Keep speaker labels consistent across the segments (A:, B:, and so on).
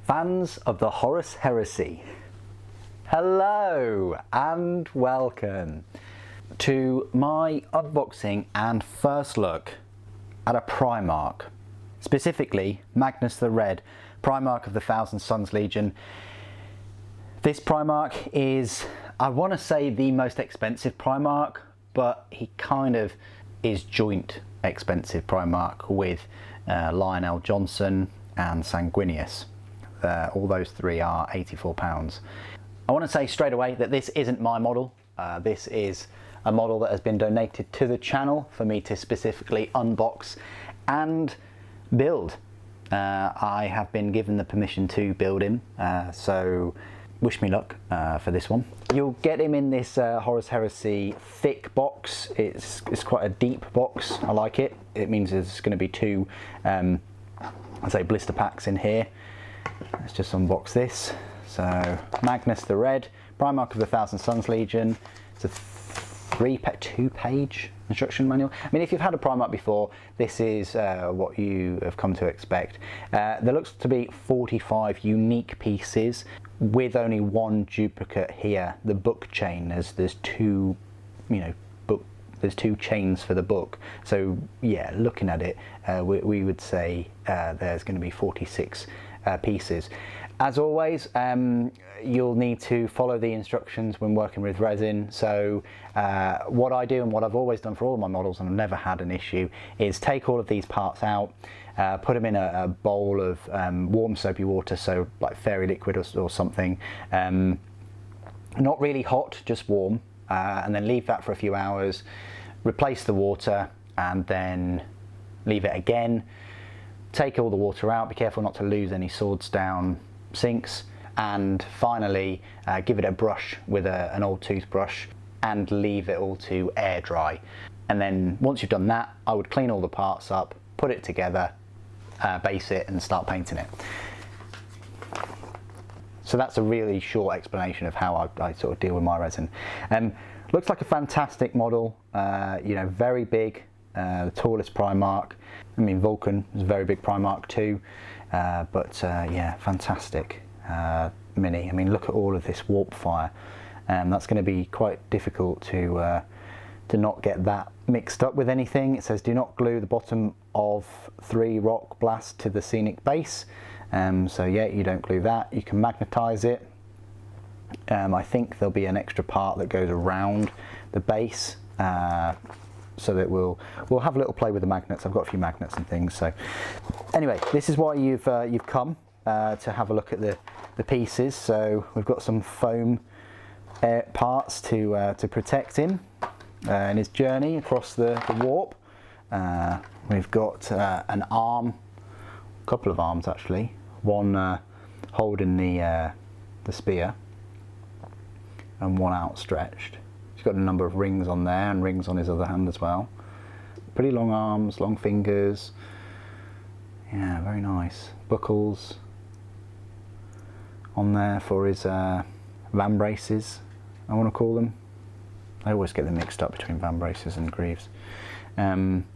A: Fans of the Horus Heresy, hello and welcome to my unboxing and first look at a Primarch, specifically Magnus the Red, Primarch of the Thousand Sons Legion. This Primarch is, I want to say, the most expensive Primarch, but he kind of is joint expensive Primarch with Lionel Johnson and Sanguinius. All those three are £84. I want to say straight away that this isn't my model. This is a model that has been donated to the channel for me to specifically unbox and build. I have been given the permission to build him, so wish me luck for this one. You'll get him in this Horus Heresy thick box. It's quite a deep box. I like it. It means there's going to be two, I'd say, blister packs in here. Let's just unbox this. So, Magnus the Red, Primarch of the Thousand Sons Legion. It's a two-page instruction manual. I mean, if you've had a Primarch before, this is what you have come to expect. There looks to be 45 unique pieces with only one duplicate here. The book chain, there's two, there's two chains for the book. So yeah, looking at it, we would say there's going to be 46 pieces. As always, you'll need to follow the instructions when working with resin. So what I do and what I've always done for all of my models, and I've never had an issue, is take all of these parts out, put them in a bowl of warm soapy water, so like fairy liquid or something, not really hot, just warm, and then leave that for a few hours, replace the water, and then leave it again. Take all the water out, be careful not to lose any swords down sinks, and finally give it a brush with an old toothbrush and leave it all to air dry. And then once you've done that, I would clean all the parts up, put it together, base it, and start painting it. So that's a really short explanation of how I sort of deal with my resin. Looks like a fantastic model, very big, the tallest Primarch. I mean, Vulcan is a very big Primarch too, but yeah, fantastic mini. I mean, look at all of this warp fire. That's going to be quite difficult to not get that mixed up with anything. It says do not glue the bottom of 3 rock blast to the scenic base. So yeah, you don't glue that. You can magnetize it. I think there'll be an extra part that goes around the base, so that we'll have a little play with the magnets. I've got a few magnets and things. So anyway, this is why you've come to have a look at the pieces. So we've got some foam parts to protect him in his journey across the warp. We've got an arm, a couple of arms actually, one holding the spear and one outstretched. He's got a number of rings on there and rings on his other hand as well. Pretty long arms, long fingers. Yeah, very nice. Buckles on there for his vambraces, I want to call them. I always get them mixed up between vambraces and greaves. Then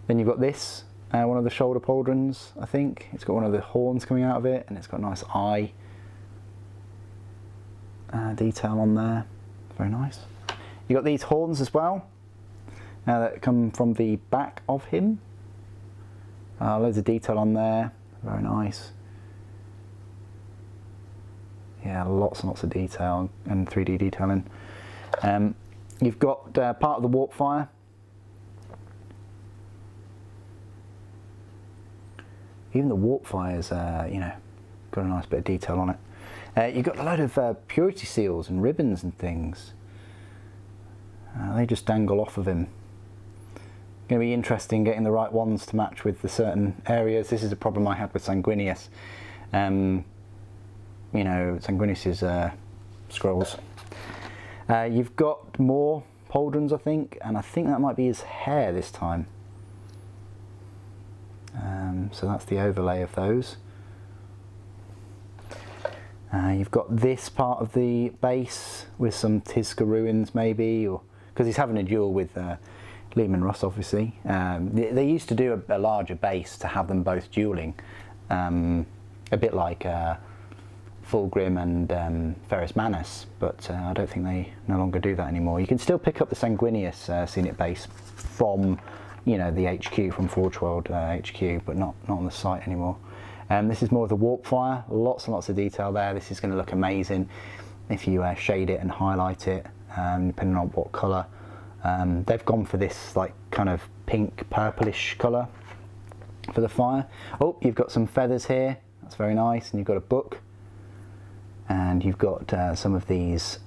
A: you've got this, one of the shoulder pauldrons, I think. It's got one of the horns coming out of it, and it's got a nice eye detail on there. Very nice. You got these horns as well, that come from the back of him. Loads of detail on there. Very nice. Yeah, lots and lots of detail and 3D detailing. You've got part of the warp fire. Even the warp fire's, got a nice bit of detail on it. You've got a load of purity seals and ribbons and things. They just dangle off of him. Going to be interesting getting the right ones to match with the certain areas. This is a problem I had with Sanguinius. Sanguinius's scrolls. You've got more pauldrons, I think, and I think that might be his hair this time. So that's the overlay of those. You've got this part of the base with some Tizca ruins maybe, or because he's having a duel with Leman Russ, obviously. They used to do a larger base to have them both dueling, a bit like Fulgrim and Ferrus Manus, but I don't think they no longer do that anymore. You can still pick up the Sanguinius scenic base from, you know, the HQ, from Forge World HQ, but not on the site anymore. This is more of the warp fire, lots and lots of detail there. This is going to look amazing if you shade it and highlight it, depending on what colour. They've gone for this like kind of pink purplish colour for the fire. Oh, you've got some feathers here, that's very nice, and you've got a book, and you've got some of these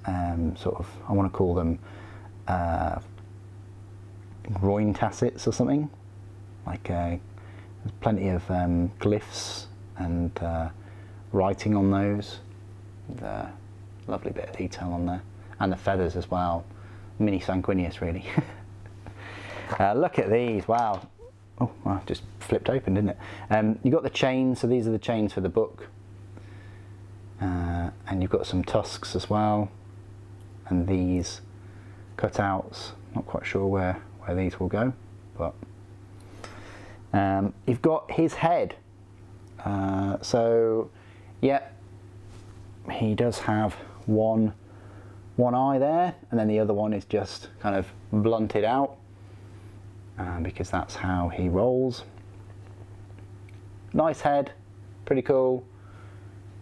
A: sort of, I want to call them groin tassets or something, like there's plenty of glyphs and writing on those. The lovely bit of detail on there, and the feathers as well. Mini Sanguinius, really. Look at these, wow. Oh, well, just flipped open, didn't it? You've got the chains, so these are the chains for the book. And you've got some tusks as well, and these cutouts. Not quite sure where these will go, but you've got his head. So yeah, he does have one eye there, and then the other one is just kind of blunted out, because that's how he rolls. Nice head, pretty cool.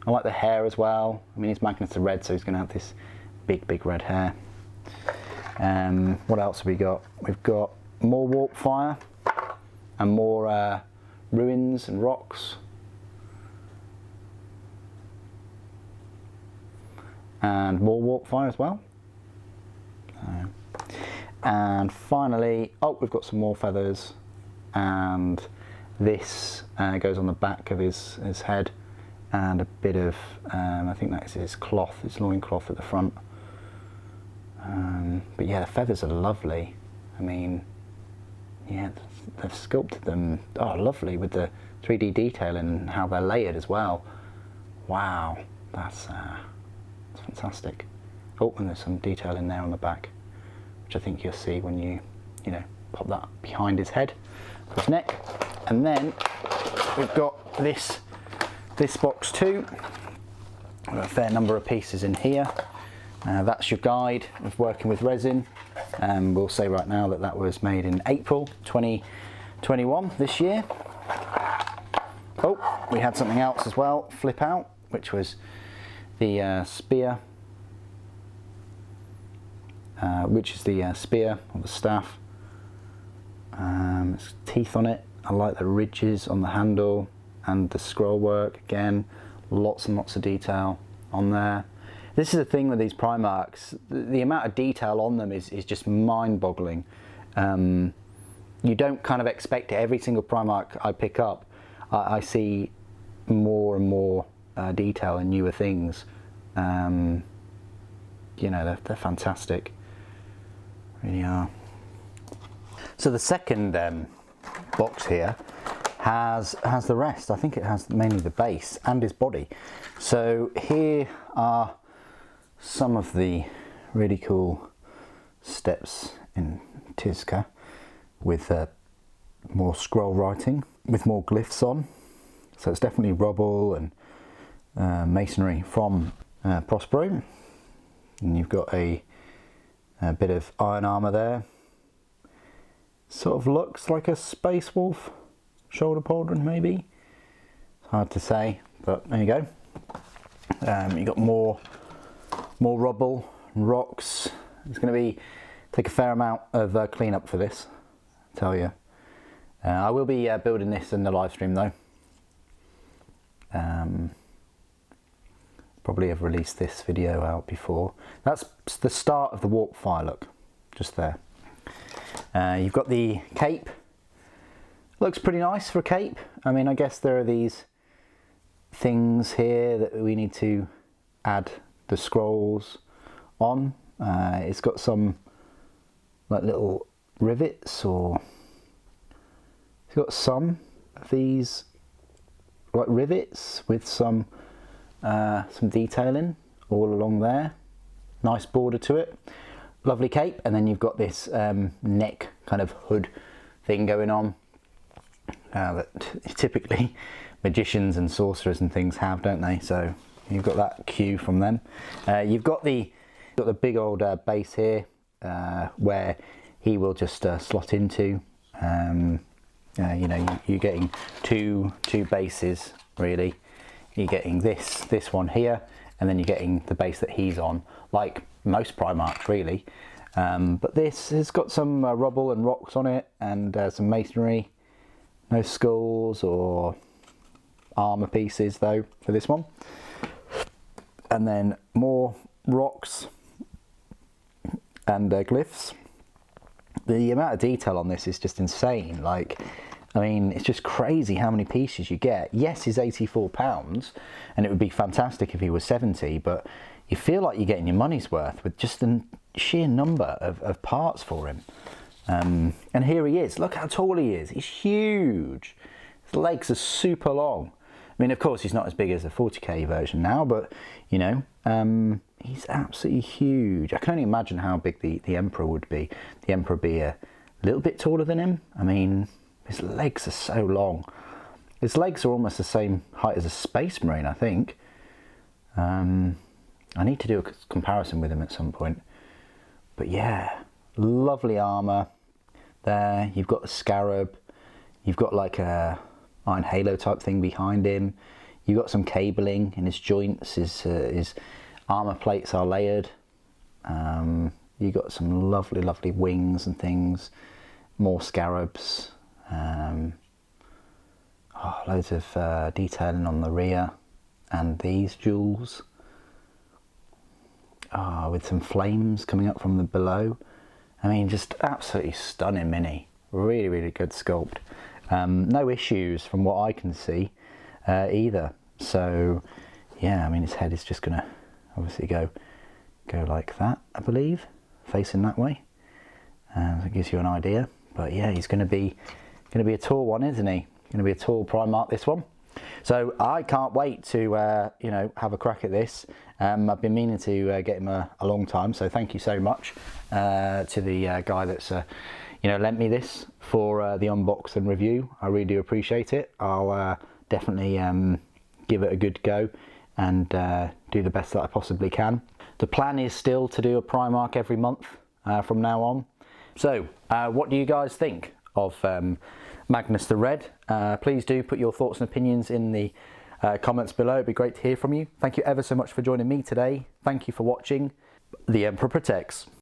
A: I like the hair as well. I mean, he's Magnus the Red, so he's going to have this big red hair. What else have we got? We've got more warp fire and more ruins and rocks. And more warp fire as well. And finally, oh, we've got some more feathers, and this goes on the back of his head, and a bit of, I think that's his cloth, his loin cloth at the front. But yeah, the feathers are lovely. I mean, yeah, they've sculpted them, oh, lovely, with the 3D detail and how they're layered as well. Wow, that's fantastic. Oh, and there's some detail in there on the back, which I think you'll see when you know, pop that behind his head, his neck. And then we've got this box too. We've got a fair number of pieces in here. That's your guide of working with resin. We'll say right now that was made in April 2021 this year. Oh, we had something else as well, flip out, which was the spear, which is the spear or the staff. There's teeth on it. I like the ridges on the handle and the scroll work. Again, lots and lots of detail on there. This is the thing with these Primarchs, the amount of detail on them is just mind-boggling. You don't kind of expect it. Every single Primarch I pick up, I see more and more detail and newer things. You know, they're fantastic, really are. So the second box here has the rest. I think it has mainly the base and his body. So here are some of the really cool steps in Tizca with more scroll writing, with more glyphs on. So it's definitely rubble and masonry from Prospero. And you've got a bit of iron armour there. Sort of looks like a Space Wolf shoulder pauldron, maybe. It's hard to say, but there you go. You've got more rubble and rocks. It's going to take a fair amount of cleanup for this, I tell you. I will be building this in the live stream though. Probably have released this video out before. That's the start of the warp fire look, just there. You've got the cape. Looks pretty nice for a cape. I mean, I guess there are these things here that we need to add the scrolls on. It's got some like little rivets, or it's got some of these like rivets with some detailing all along there. Nice border to it. Lovely cape. And then you've got this neck kind of hood thing going on that typically magicians and sorcerers and things have, don't they? So you've got that cue from them. You've got the big old base here where he will just slot into. You know, you're getting two bases really. You're getting this one here, and then you're getting the base that he's on, like most Primarchs really. But this has got some rubble and rocks on it, and some masonry. No skulls or armour pieces though for this one. And then more rocks and glyphs. The amount of detail on this is just insane. Like, I mean, it's just crazy how many pieces you get. Yes, he's £84, and it would be fantastic if he was 70, but you feel like you're getting your money's worth with just the sheer number of parts for him. And here he is. Look how tall he is. He's huge. His legs are super long. I mean, of course, he's not as big as the 40k version now, but, you know, he's absolutely huge. I can only imagine how big the Emperor would be. The Emperor would be a little bit taller than him. I mean, his legs are so long. His legs are almost the same height as a Space Marine, I think. I need to do a comparison with him at some point. But yeah, lovely armour. There, you've got the scarab. You've got like a iron halo type thing behind him. You've got some cabling in his joints. His armour plates are layered. You've got some lovely wings and things. More scarabs. Loads of detailing on the rear. And these jewels. With some flames coming up from the below. I mean, just absolutely stunning mini. Really good sculpt. No issues from what I can see either. So yeah, I mean, his head is just gonna obviously go like that, I believe, facing that way. So it gives you an idea. But yeah, he's gonna be a tall one, isn't he? Gonna be a tall Primarch, this one. So I can't wait to you know, have a crack at this. I've been meaning to get him a long time, so thank you so much to the guy that's you know, lent me this for the unbox and review. I really do appreciate it. I'll definitely give it a good go and do the best that I possibly can. The plan is still to do a Primarch every month from now on. So what do you guys think of Magnus the Red? Please do put your thoughts and opinions in the comments below. It'd be great to hear from you. Thank you ever so much for joining me today. Thank you for watching. The Emperor protects.